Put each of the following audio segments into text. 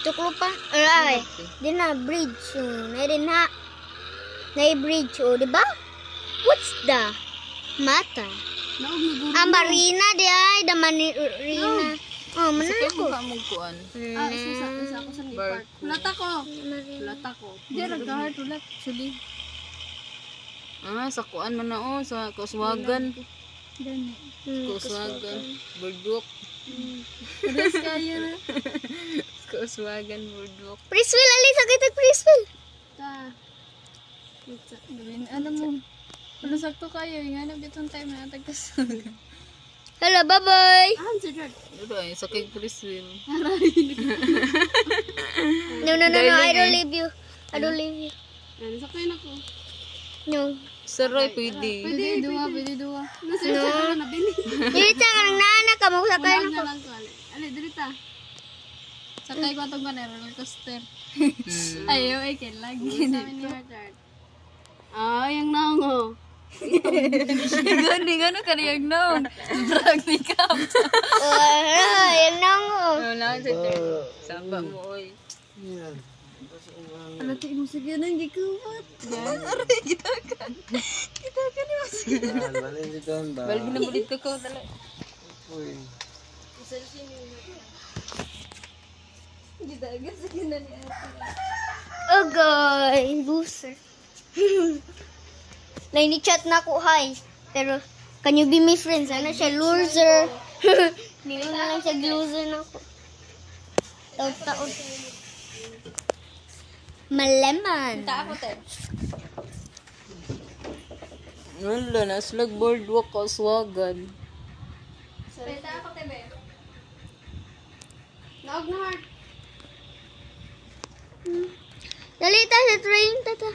Tuklupan, ay, di na, bridge. Nairin ha. Nai-bridge, o, di ba? What's the mata? Marina, di ay, the marina. Oh, mana ko? Isa ko sa part. Lata ko. Di, nag-heart ulit. Actually. Sa kuan man na sa Kuswagan. Kuswagan. Boardwalk. Rest kayo na. Kuswagan, boardwalk. Priswil, ali, sakit ang Priswil. Alam mo, kung sakto kayo, hinganap itong time na tagkasagan. Hello, bye-bye. Ano ay, sakit Priswil. No, I don't leave you. I don't leave you. Sakay na ko. No. Saray, pwede. Pwede dua. Nasa No. ka na nabili. Dirita ka ng nana ka, magsakay na ko. Ali, dirita. Sakay ko itong roller coaster. Ayaw, lagi. Yung nango. Gano ka na yung nang. Drag ni Kam. Yung nango. Samba mo, oy. Alati mo sige na, hindi kumat. Kita ka ni mo sige. Balik na ulit ko, dala. Oh, guys. Loser. Naini-chat na ako, hi. Pero, can you be my friend? Sana siya loser. Hindi mo na lang siya loser na ako. Taon-taon. Malaman. Wala, naslag boardwalk Kuswagan. Pwede ako, tebe. Naog na heart. Dali ta sa train, tata.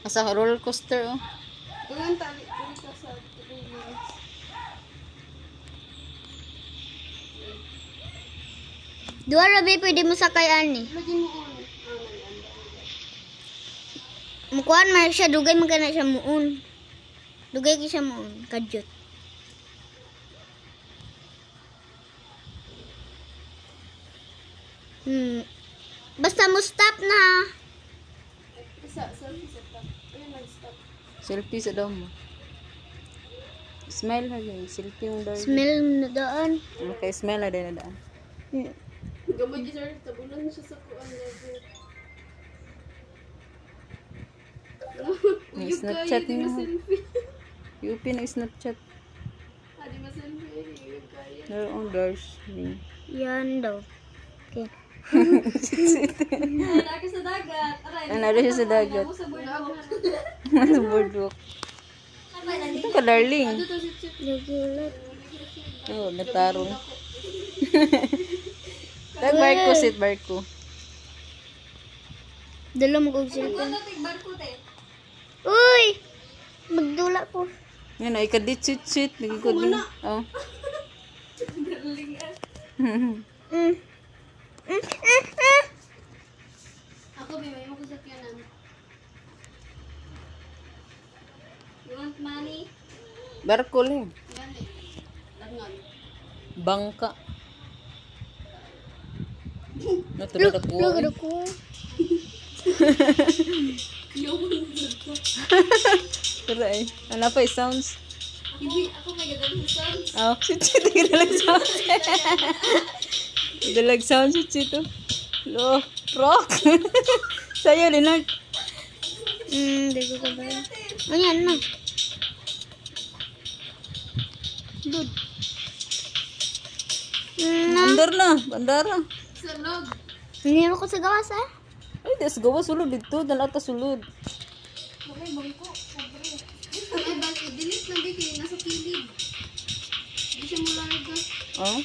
Asa roller coaster, oh. Doon tali ka sa 3 minutes. Dua rabi pwede mo sakayan ni. Lagi mo on. Mukuan man siya, dugay man kana siya muon. Dugay ki siya muon, kadyot. Basta mo stop na. Selfie sa daw mo. Smile na din. Selfie yung daw. Smell na daan. Okay, smile na din na daan. Gamay ki sir, tabunan na siya sa kuan level. May Snapchat niyo. UP na Snapchat. Adi ma-selfie. Naroon dars. Yan daw. Okay. Ay, sa dagat. Naro siya sa dagat. Sa boardwalk. Sa boardwalk. Ito ka, darling. Nagulat. Oh, natarong. Tag barko, sit barko. Dala mo kong cellphone. Barko te. Uy! Magdula ko. Yan, ay kadit sit. Nagikod din. Oh. Ako may mo ko sa kanan. You want money? Barko lang. Gani. Langan. Bangka. Natulog ako. Lugod ako. Pero eh. Ano pa sounds? Hindi ako may gadang sounds. Oh, sit. Dalag sounds. Dalag sounds sit. Lo, rock. Sayo din nag. Hindi ko ba? Ayan na. Dud. Bandara. Sa log. Niro ko sa gawas eh. Ay, des gawa sulod dito, dalata sulod. Okay, bangko. Ay, bangko. Dilis na bigay. Nasa kilid. Hindi siya mula ito. Oh.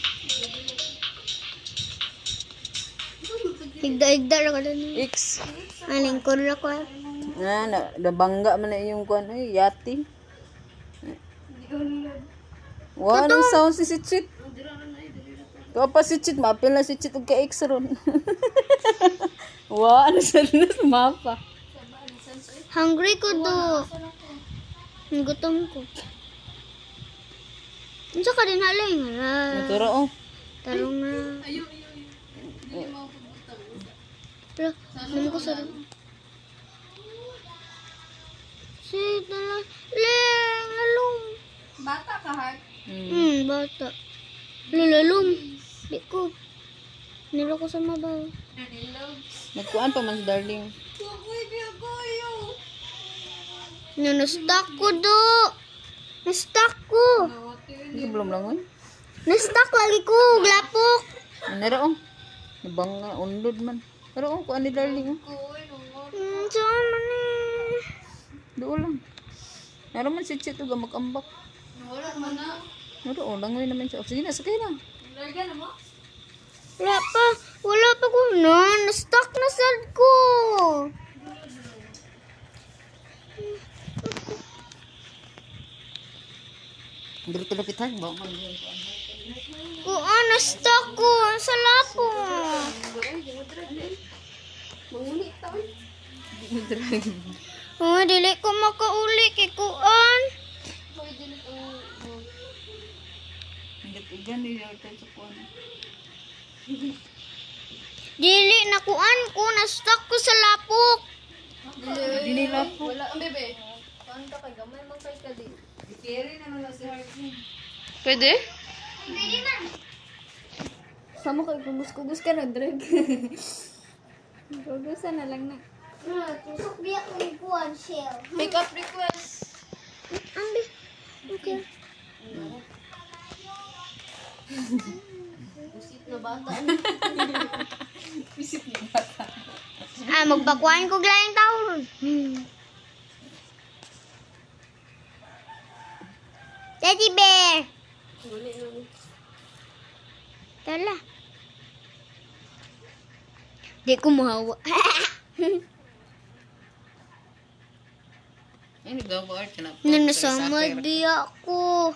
Higda-higda lang ko doon. X. Alingkod lang ko eh. Nabangga man na yung kuan ay yati. Wow, anong sound si Sitsit? Kaya pa Sitsit, mapil na Sitsit og ka-X ron. Wow, ano sa mapa? Hungry ko do. Gutom ko. Unsa ka din halay nga. Naturo oh. Tarong na. Ayo. Hindi mo ako butang. Wala, naman ko sa rin. Sit na lang. Lalong. Bata ka, Heart. Bata. Lalong. Di ko. Nila ko sa mabaw. Nagkuan pa man si darling. Na-stuck ko do. Na-stuck ko. Hindi belum langoy. Na-stuck lagi ko. Glapok. Nero oh. Nabanga undod man. Pero oh, kuan ni darling oh. Sama ni. Doon lang. Nero man si Chit uga makambak. Wala naman na. Nero oh, langoy naman siya. Oh, sige na, sakay na. Larga na mo? Wala pa. Wala pa ko na. Na-stuck na sad ko. Dito lapitan ba? Oo, na-stuck ko. Sa lapo. Mangunit taon. Oh, dili ko makauli kay kuan. Pwede na ito. Ugan ni sa kuan. Dili na kuan ko. Na-stuck ko sa lapok. Dili lapo. Wala, ang bebe. Paano ka kay gamay magkay ka di? Carry na lang si Heart. Pwede? Pwede man. Sama kay kugus-kugus ka na, drag. Kugusan na lang na. Tusok biya ko ni kuan shell. Make up request. Ambi. Okay. Busit na bata. Visit ni bata. Magpakuan ko glayang tao ron. Teddy bear. Tala. Di ko mahawa. Ini gawa art na. Nanasamad biya ko.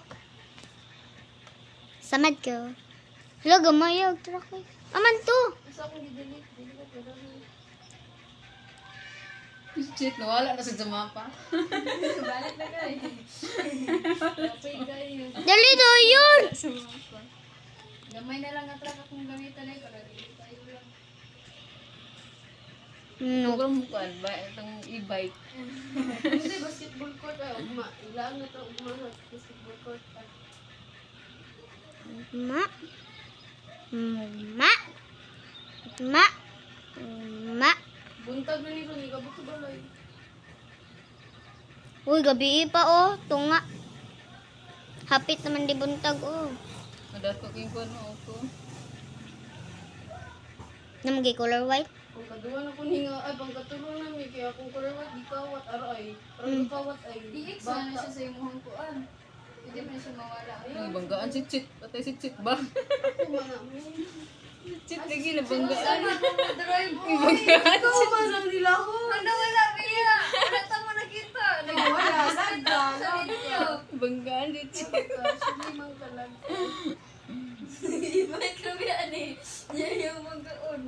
Samad ko. Hala, gamayag. Tara ko. Aman to. Asa akong gidelete. Dili ko pero Chit nawala na sa mapa. balik na kay. Kapay kayo. Dali do yun. Gamay na lang atrak akong gamitan ay para dili tayo lang. No. Huwag mo kuan ba itong e-bike. Hindi basketball court ay ugma. Ilaan na to ugma sa basketball court. Ma. Ma. Ma. Ma. Buntag na nito ni kabuk sa balay. Uy, gabi pa oh. Tunga. Hapit naman di buntag oh. Madako king kuan mo ko. Namagay color white. Kung kaduwa na ko ninga ay pangkatulong na mi kaya kung kulawat di kawat aray. Parang kawat ay DX na siya sa imong kuan. Hindi man siya mawala. Ay banggaan si Chit. Patay si Chit ba? Ako man na. Chit lagi na banggaan. Drive boy. Banggaan Ikaw ba lang nila ko? Ano wala biya? Wala ta mo nakita. Wala sada. Sa video. Banggaan si Chit. Sige man ka lang. Ibay kami ani. Yan yung magkaon.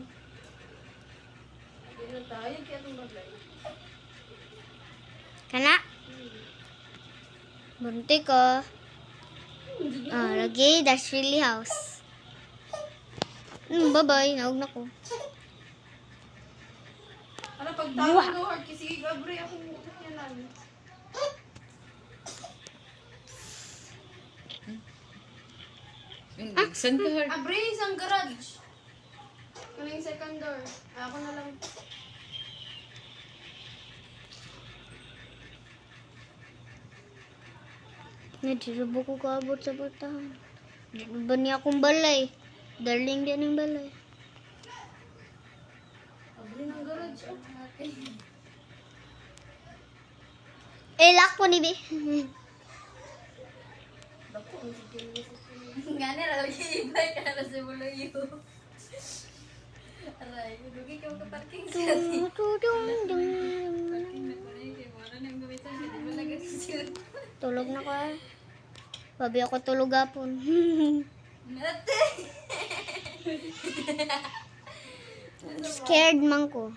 Hindi na tayo kaya itong baglay. Kana. Bunti ko. Lagi. That's really house. Bye-bye. Naog na ko. Ano pag tawag ko hard kasi gabre akong yan. San ka hard? Abre isang garage. Kaling second door. Ako na lang. Nadirubo ko kaabot sa batahan. Di ba niya akong balay? Darling din yung balay. Abre ng garage. Lock po ni Bi. Ngani ra lagi ibay ka na sa bulayo. Aray, dugi ka ka parking sa. Tulog na ko. Babi ako tulog hapon. Nate. Scared man ko.